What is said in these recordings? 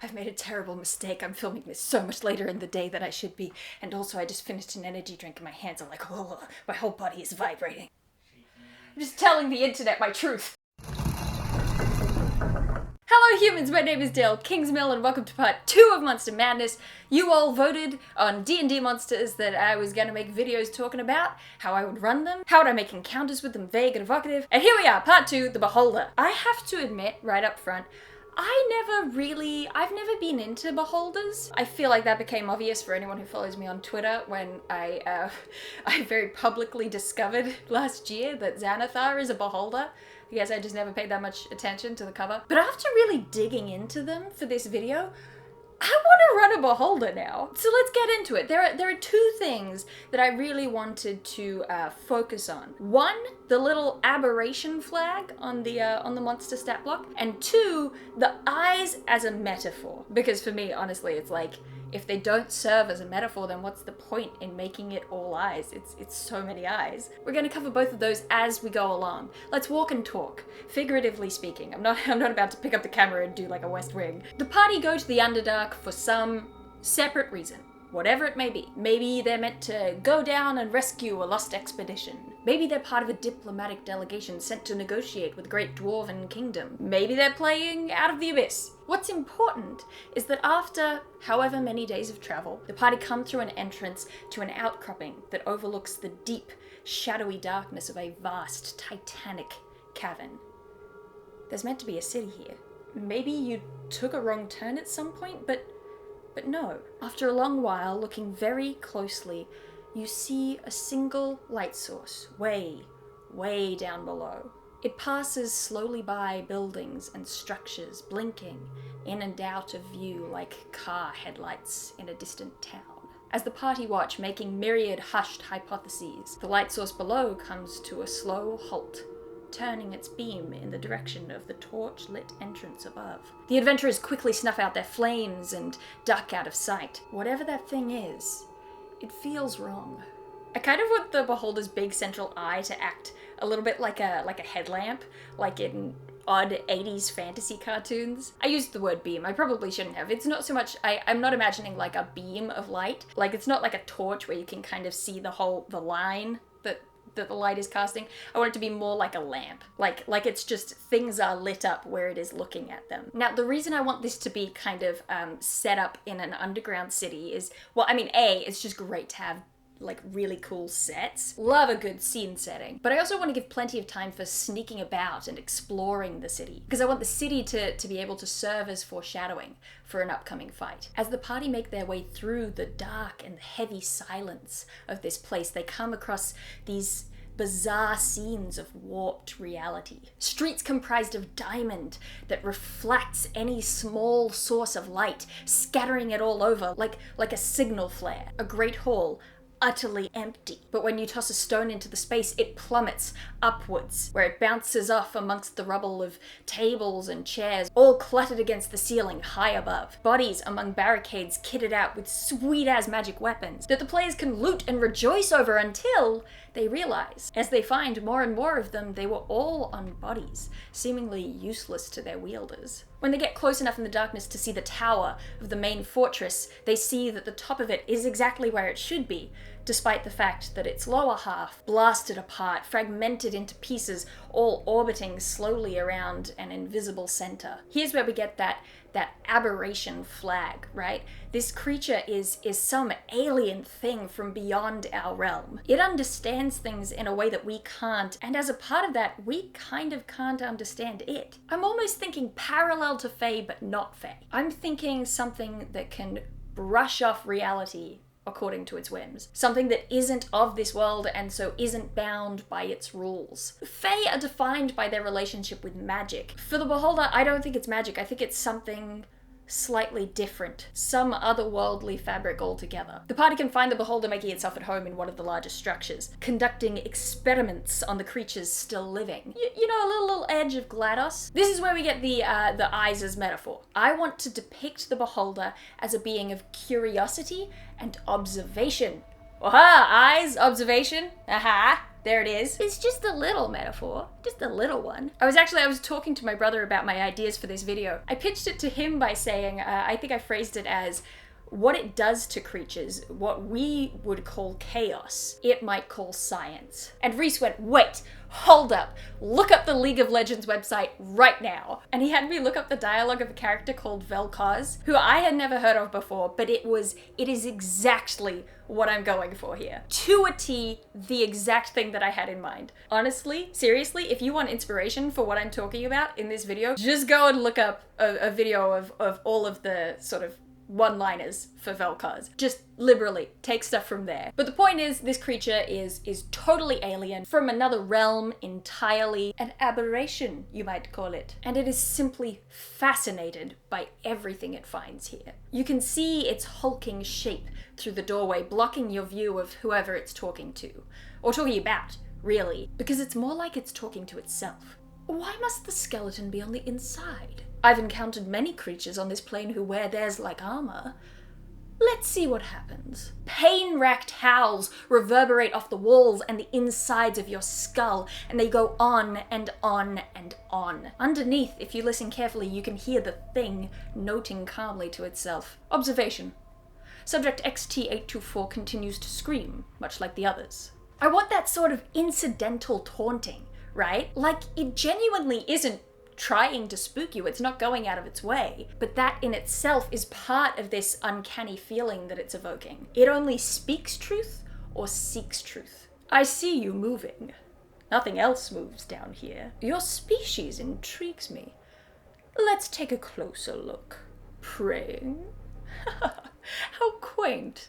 I've made a terrible mistake. I'm filming this so much later in the day than I should be. And also I just finished an energy drink and my hands are like, oh, my whole body is vibrating. I'm just telling the internet my truth. Hello humans, my name is Dael Kingsmill and welcome to part 2 of Monster Madness. You all voted on D&D monsters that I was gonna make videos talking about, how I would run them, how would I make encounters with them vague and evocative, and here we are, part 2, The Beholder. I have to admit, right up front, I've never been into beholders. I feel like that became obvious for anyone who follows me on Twitter when I very publicly discovered last year that Xanathar is a beholder. I guess I just never paid that much attention to the cover. But after really digging into them for this video, I want to run a beholder now. So let's get into it. There are two things that I really wanted to focus on. One, the little aberration flag on the monster stat block, and two, the eyes as a metaphor. Because for me, honestly, it's like, if they don't serve as a metaphor, then what's the point in making it all eyes? It's so many eyes. We're going to cover both of those as we go along. Let's walk and talk, figuratively speaking. I'm not about to pick up the camera and do like a West Wing. The party go to the Underdark for some separate reason, whatever it may be. Maybe they're meant to go down and rescue a lost expedition. Maybe they're part of a diplomatic delegation sent to negotiate with the Great Dwarven Kingdom. Maybe they're playing Out of the Abyss. What's important is that after however many days of travel, the party come through an entrance to an outcropping that overlooks the deep, shadowy darkness of a vast, titanic cavern. There's meant to be a city here. Maybe you took a wrong turn at some point, but no. After a long while, looking very closely, you see a single light source, way down below. It passes slowly by buildings and structures, blinking in and out of view like car headlights in a distant town. As the party watch, making myriad hushed hypotheses, the light source below comes to a slow halt, turning its beam in the direction of the torch-lit entrance above. The adventurers quickly snuff out their flames and duck out of sight. Whatever that thing is, it feels wrong. I kind of want the beholder's big central eye to act a little bit like a headlamp, like in odd 80s fantasy cartoons. I used the word beam, I probably shouldn't have. It's not so much, I'm not imagining like a beam of light. Like it's not like a torch where you can kind of see the line that the light is casting. I want it to be more like a lamp. Like it's just things are lit up where it is looking at them. Now, the reason I want this to be kind of set up in an underground city is, well, I mean, it's just great to have like really cool sets. Love a good scene setting. But I also want to give plenty of time for sneaking about and exploring the city, because I want the city to be able to serve as foreshadowing for an upcoming fight. As the party make their way through the dark and heavy silence of this place, they come across these bizarre scenes of warped reality. Streets comprised of diamond that reflects any small source of light, scattering it all over like a signal flare. A great hall, utterly empty. But when you toss a stone into the space, it plummets upwards, where it bounces off amongst the rubble of tables and chairs, all cluttered against the ceiling high above. Bodies among barricades kitted out with sweet-ass magic weapons that the players can loot and rejoice over until they realize, as they find more and more of them, they were all on bodies, seemingly useless to their wielders. When they get close enough in the darkness to see the tower of the main fortress, they see that the top of it is exactly where it should be, despite the fact that its lower half, blasted apart, fragmented into pieces, all orbiting slowly around an invisible center. Here's where we get that aberration flag, right? This creature is some alien thing from beyond our realm. It understands things in a way that we can't, and as a part of that, we kind of can't understand it. I'm almost thinking parallel to Fae, but not Fae. I'm thinking something that can brush off reality according to its whims. Something that isn't of this world and so isn't bound by its rules. Fae are defined by their relationship with magic. For the beholder, I don't think it's magic. I think it's something slightly different, some otherworldly fabric altogether. The party can find the beholder making itself at home in one of the largest structures, conducting experiments on the creatures still living. You know, a little edge of GLaDOS. This is where we get the eyes as metaphor. I want to depict the beholder as a being of curiosity and observation. Aha! Eyes, observation, aha! there it is. It's just a little metaphor, just a little one. I was talking to my brother about my ideas for this video. I pitched it to him by saying, I think I phrased it as, what it does to creatures, what we would call chaos, it might call science. And Reese went, wait, hold up, look up the League of Legends website right now. And he had me look up the dialogue of a character called Vel'Koz, who I had never heard of before, but it is exactly what I'm going for here. To a T, the exact thing that I had in mind. Honestly, seriously, if you want inspiration for what I'm talking about in this video, just go and look up a video of all of the sort of one-liners for Vel'Koz. Just liberally take stuff from there. But the point is, this creature is totally alien, from another realm entirely, an aberration, you might call it. And it is simply fascinated by everything it finds here. You can see its hulking shape through the doorway, blocking your view of whoever it's talking to. Or talking about, really. Because it's more like it's talking to itself. Why must the skeleton be on the inside? I've encountered many creatures on this plane who wear theirs like armor. Let's see what happens. Pain-racked howls reverberate off the walls and the insides of your skull, and they go on and on and on. Underneath, if you listen carefully, you can hear the thing noting calmly to itself. Observation. Subject XT824 continues to scream, much like the others. I want that sort of incidental taunting, right? Like, it genuinely isn't trying to spook you, it's not going out of its way, but that in itself is part of this uncanny feeling that it's evoking. It only speaks truth or seeks truth. I see you moving. Nothing else moves down here. Your species intrigues me. Let's take a closer look. Praying? How quaint.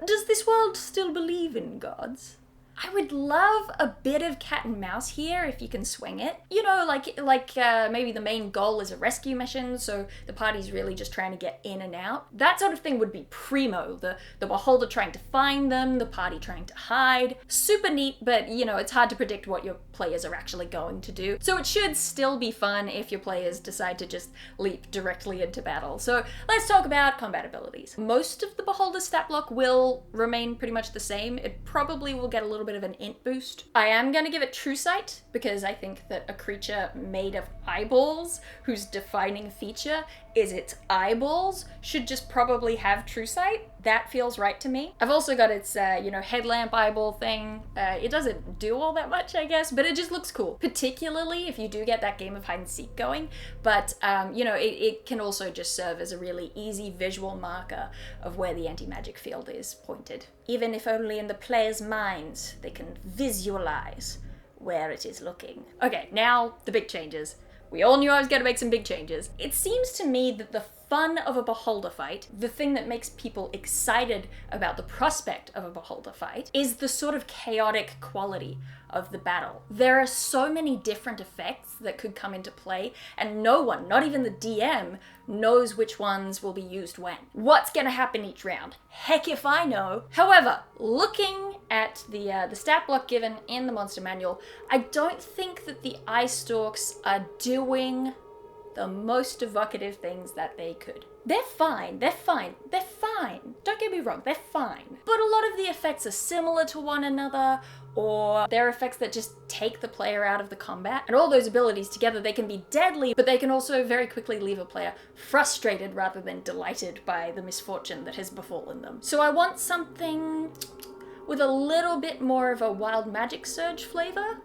Does this world still believe in gods? I would love a bit of cat and mouse here if you can swing it. You know, like maybe the main goal is a rescue mission, so the party's really just trying to get in and out. That sort of thing would be primo. The beholder trying to find them, the party trying to hide. Super neat, but you know, it's hard to predict what your players are actually going to do. So it should still be fun if your players decide to just leap directly into battle. So let's talk about combat abilities. Most of the beholder stat block will remain pretty much the same. It probably will get a little bit of an int boost. I am going to give it true sight because I think that a creature made of eyeballs whose defining feature is its eyeballs should just probably have true sight. That feels right to me. I've also got its, headlamp eyeball thing. It doesn't do all that much, I guess, but it just looks cool. Particularly if you do get that game of hide and seek going. But, it can also just serve as a really easy visual marker of where the anti-magic field is pointed. Even if only in the player's minds, they can visualize where it is looking. Okay, now the big changes. We all knew I was going to make some big changes. It seems to me that the fun of a beholder fight, the thing that makes people excited about the prospect of a beholder fight, is the sort of chaotic quality of the battle. There are so many different effects that could come into play, and no one, not even the DM, knows which ones will be used when. What's gonna happen each round? Heck if I know. However, looking at the stat block given in the monster manual, I don't think that the eye stalks are doing the most evocative things that they could. They're fine. Don't get me wrong, they're fine. But a lot of the effects are similar to one another, or they're effects that just take the player out of the combat. And all those abilities together, they can be deadly, but they can also very quickly leave a player frustrated rather than delighted by the misfortune that has befallen them. So I want something with a little bit more of a wild magic surge flavor,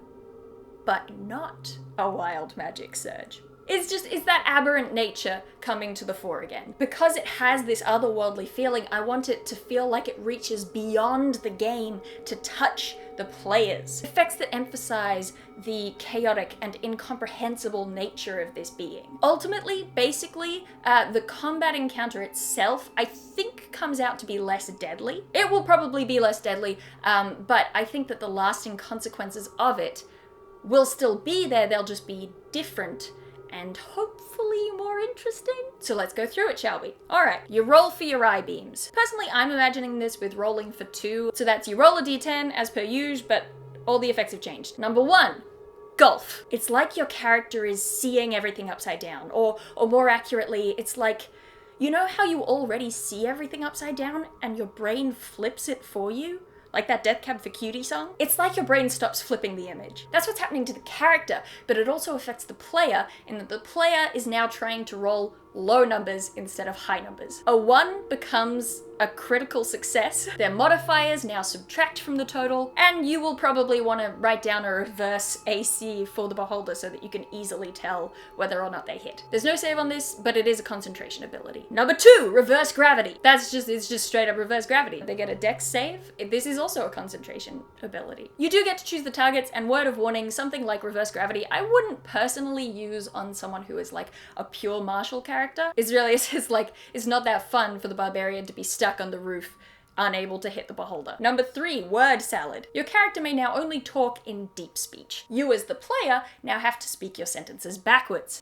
but not a wild magic surge. It's that aberrant nature coming to the fore again. Because it has this otherworldly feeling, I want it to feel like it reaches beyond the game to touch the players. Effects that emphasize the chaotic and incomprehensible nature of this being. Ultimately, basically, the combat encounter itself, I think, comes out to be less deadly. It will probably be less deadly, but I think that the lasting consequences of it will still be there, they'll just be different and hopefully more interesting. So let's go through it, shall we? All right, you roll for your eye beams. Personally, I'm imagining this with rolling for 2. So that's you roll a d10 as per usual, but all the effects have changed. Number 1, golf. It's like your character is seeing everything upside down, or more accurately, it's like, you know how you already see everything upside down and your brain flips it for you? like that Death Cab for Cutie song, it's like your brain stops flipping the image. That's what's happening to the character, but it also affects the player in that the player is now trying to roll low numbers instead of high numbers. A 1 becomes a critical success. Their modifiers now subtract from the total, and you will probably want to write down a reverse AC for the beholder so that you can easily tell whether or not they hit. There's no save on this, but it is a concentration ability. Number 2, reverse gravity. It's just straight up reverse gravity. They get a dex save. This is also a concentration ability. You do get to choose the targets, and word of warning, something like reverse gravity, I wouldn't personally use on someone who is like a pure martial character. It's not that fun for the barbarian to be stuck on the roof, unable to hit the beholder. Number 3, word salad. Your character may now only talk in deep speech. You as the player now have to speak your sentences backwards.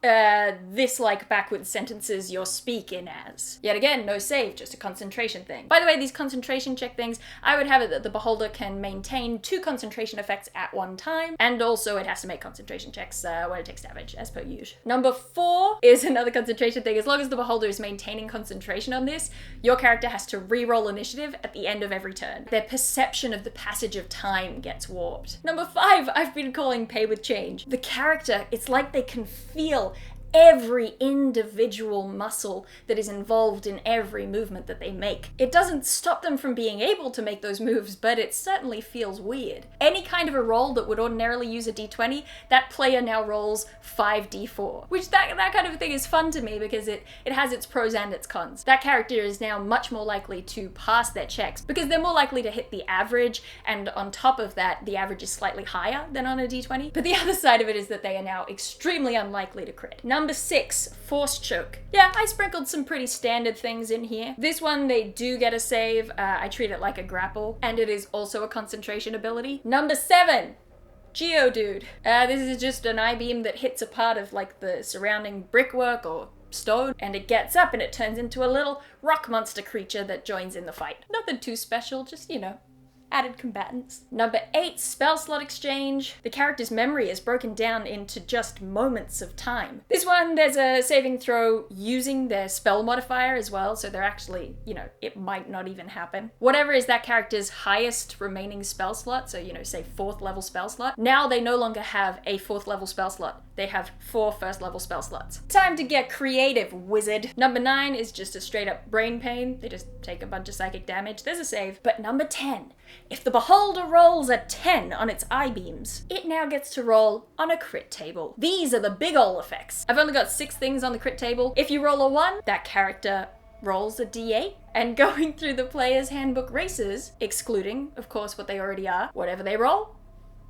Like backwards sentences you're speaking as. Yet again, no save, just a concentration thing. By the way, these concentration check things, I would have it that the beholder can maintain 2 concentration effects at one time, and also it has to make concentration checks when it takes damage, as per usual. Number 4 is another concentration thing. As long as the beholder is maintaining concentration on this, your character has to re-roll initiative at the end of every turn. Their perception of the passage of time gets warped. Number 5, I've been calling pay with change. The character, it's like they can feel every individual muscle that is involved in every movement that they make. It doesn't stop them from being able to make those moves, but it certainly feels weird. Any kind of a roll that would ordinarily use a d20, that player now rolls 5d4, which that kind of thing is fun to me because it has its pros and its cons. That character is now much more likely to pass their checks because they're more likely to hit the average, and on top of that, the average is slightly higher than on a d20. But the other side of it is that they are now extremely unlikely to crit. Number 6, force choke. Yeah, I sprinkled some pretty standard things in here. This one, they do get a save. I treat it like a grapple, and it is also a concentration ability. Number 7, Geodude. This is just an I-beam that hits a part of like the surrounding brickwork or stone, and it gets up and it turns into a little rock monster creature that joins in the fight. Nothing too special, just, added combatants. Number 8, spell slot exchange. The character's memory is broken down into just moments of time. This one, there's a saving throw using their spell modifier as well, so they're actually, it might not even happen. Whatever is that character's highest remaining spell slot, so, say 4th level spell slot, now they no longer have a 4th level spell slot. They have 4 1st level spell slots. Time to get creative, wizard. Number 9 is just a straight up brain pain. They just take a bunch of psychic damage. There's a save. But number 10, if the beholder rolls a 10 on its I-beams, it now gets to roll on a crit table. These are the big ol' effects. I've only got 6 things on the crit table. If you roll a 1, that character rolls a d8, and going through the player's handbook races, excluding, of course, what they already are, whatever they roll,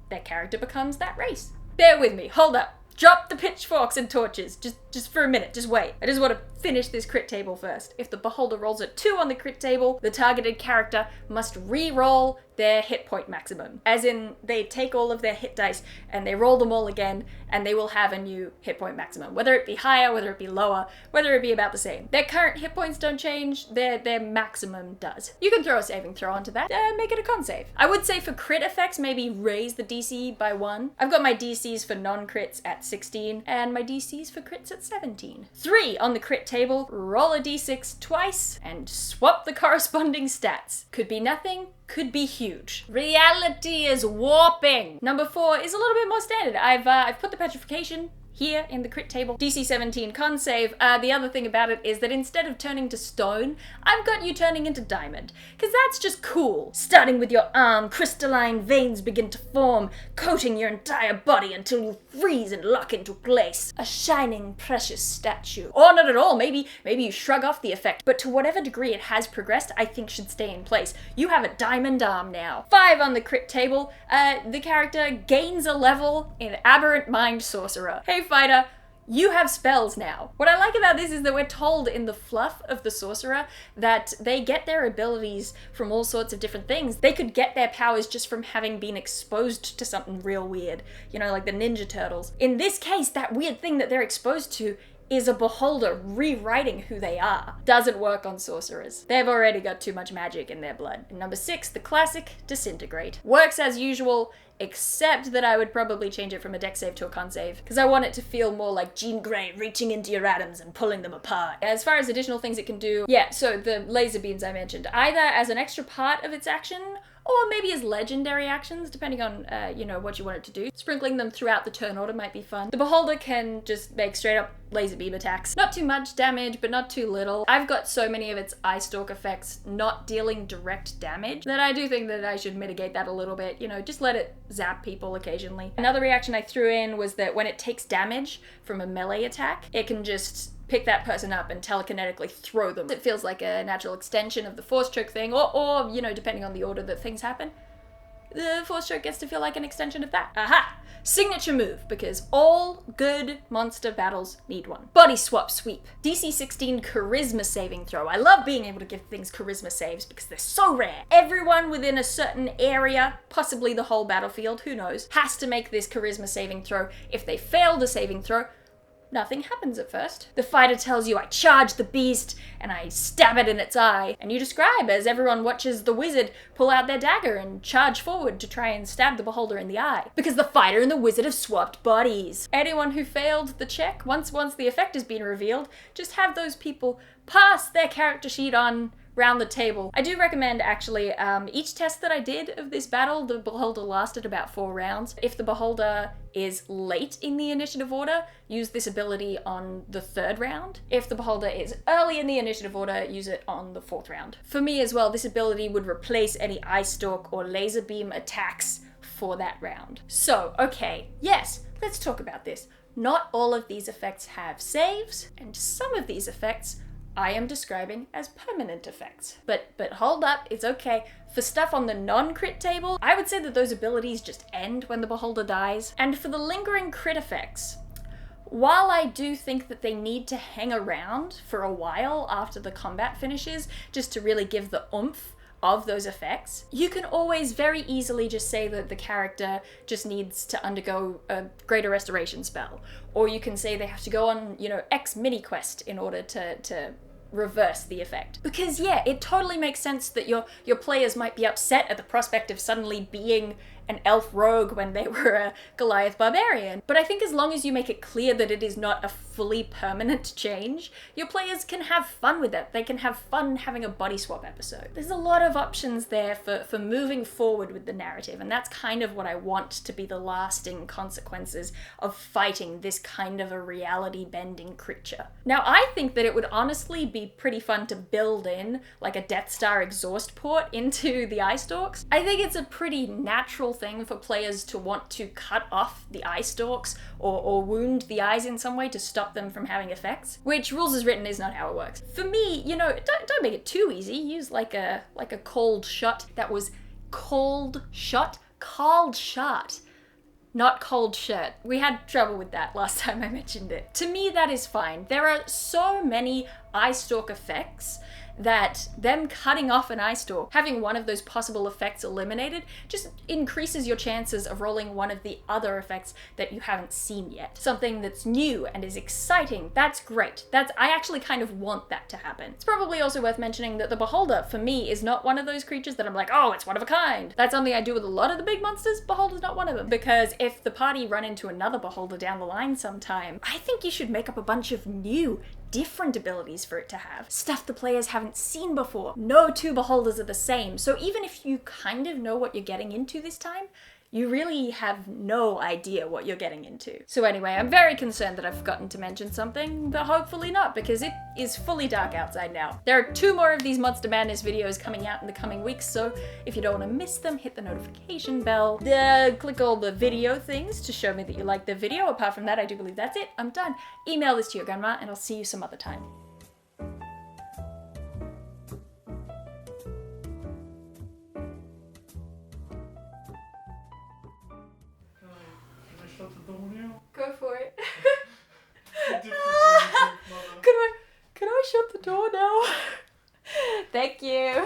their character becomes that race. Bear with me, hold up. Drop the pitchforks and torches. Just for a minute, just wait. I just want to finish this crit table first. If the beholder rolls a 2 on the crit table, the targeted character must re-roll their hit point maximum. As in, they take all of their hit dice and they roll them all again, and they will have a new hit point maximum. Whether it be higher, whether it be lower, whether it be about the same. Their current hit points don't change, their maximum does. You can throw a saving throw onto that, make it a con save. I would say for crit effects, maybe raise the DC by 1. I've got my DCs for non-crits at 16, and my DCs for crits at 17. 3 on the crit table, roll a d6 twice, and swap the corresponding stats. Could be nothing, could be huge. Reality is warping. Number 4 is a little bit more standard. I've put the petrification here in the crit table. DC 17 con save. The other thing about it is that instead of turning to stone, I've got you turning into diamond, because that's just cool. Starting with your arm, crystalline veins begin to form, coating your entire body until you freeze and lock into place. A shining, precious statue. Or not at all, maybe you shrug off the effect, but to whatever degree it has progressed, I think should stay in place. You have a diamond arm now. 5 on the crit table, the character gains a level in Aberrant Mind Sorcerer. Hey fighter, you have spells now. What I like about this is that we're told in the fluff of the sorcerer that they get their abilities from all sorts of different things. They could get their powers just from having been exposed to something real weird, like the Ninja Turtles. In this case, that weird thing that they're exposed to is a beholder rewriting who they are. Doesn't work on sorcerers. They've already got too much magic in their blood. And number 6, the classic Disintegrate. Works as usual, except that I would probably change it from a dex save to a con save, because I want it to feel more like Jean Grey reaching into your atoms and pulling them apart. As far as additional things it can do, so the laser beams I mentioned, either as an extra part of its action, or maybe as legendary actions, depending on, you know, what you want it to do. Sprinkling them throughout the turn order might be fun. The Beholder can just make straight up laser beam attacks. Not too much damage, but not too little. I've got so many of its Eye Stalk effects not dealing direct damage that I do think that I should mitigate that a little bit. You know, just let it zap people occasionally. Another reaction I threw in was that when it takes damage from a melee attack, it can just pick that person up and telekinetically throw them. It feels like a natural extension of the Force Choke thing, or you know, depending on the order that things happen, the Force Choke gets to feel like an extension of that. Aha! Signature move, because all good monster battles need one. Body Swap Sweep. DC 16 Charisma Saving Throw. I love being able to give things Charisma saves because they're so rare. Everyone within a certain area, possibly the whole battlefield, who knows, has to make this Charisma Saving Throw. If they fail the saving throw, nothing happens at first. The fighter tells you, I charge the beast and I stab it in its eye. And you describe as everyone watches the wizard pull out their dagger and charge forward to try and stab the Beholder in the eye. Because the fighter and the wizard have swapped bodies. Anyone who failed the check, once the effect has been revealed, just have those people pass their character sheet on round the table. I do recommend, actually, each test that I did of this battle, the Beholder lasted about 4 rounds. If the Beholder is late in the initiative order, use this ability on the 3rd round. If the Beholder is early in the initiative order, use it on the 4th round. For me as well, this ability would replace any Eye Stalk or Laser Beam attacks for that round. So, okay, yes, let's talk about this. Not all of these effects have saves, and some of these effects I am describing as permanent effects. But hold up, it's okay. For stuff on the non-crit table, I would say that those abilities just end when the Beholder dies. And for the lingering crit effects, while I do think that they need to hang around for a while after the combat finishes, just to really give the oomph of those effects, you can always very easily just say that the character just needs to undergo a greater restoration spell. Or you can say they have to go on, you know, X mini quest in order to reverse the effect. Because yeah, it totally makes sense that your players might be upset at the prospect of suddenly being an elf rogue when they were a Goliath barbarian. But I think as long as you make it clear that it is not a fully permanent change, your players can have fun with it. They can have fun having a body swap episode. There's a lot of options there for moving forward with the narrative, and that's kind of what I want to be the lasting consequences of fighting this kind of a reality-bending creature. Now, I think that it would honestly be pretty fun to build in like a Death Star exhaust port into the Eye Stalks. I think it's a pretty natural thing for players to want to cut off the eye stalks or wound the eyes in some way to stop them from having effects, which rules as written is not how it works. For me, you know, don't make it too easy. Use like a cold shot that was called shot, not cold shirt. We had trouble with that last time I mentioned it. To me, that is fine. There are so many eye stalk effects that them cutting off an eye stalk, having one of those possible effects eliminated, just increases your chances of rolling one of the other effects that you haven't seen yet. Something that's new and is exciting. That's great. I actually kind of want that to happen. It's probably also worth mentioning that the Beholder, for me, is not one of those creatures that I'm like, oh, it's one of a kind. That's something I do with a lot of the big monsters. Beholder's not one of them. Because if the party run into another Beholder down the line sometime, I think you should make up a bunch of new, different abilities for it to have. Stuff the players haven't seen before. No 2 Beholders are the same, so even if you kind of know what you're getting into this time, you really have no idea what you're getting into. So anyway, I'm very concerned that I've forgotten to mention something, but hopefully not, because it is fully dark outside now. There are 2 more of these Monster Madness videos coming out in the coming weeks, so if you don't want to miss them, hit the notification bell. Click all the video things to show me that you like the video. Apart from that, I do believe that's it. I'm done. Email this to your grandma, and I'll see you some other time. Shut the door now? Go for it. Mother. Can I shut the door now? Thank you.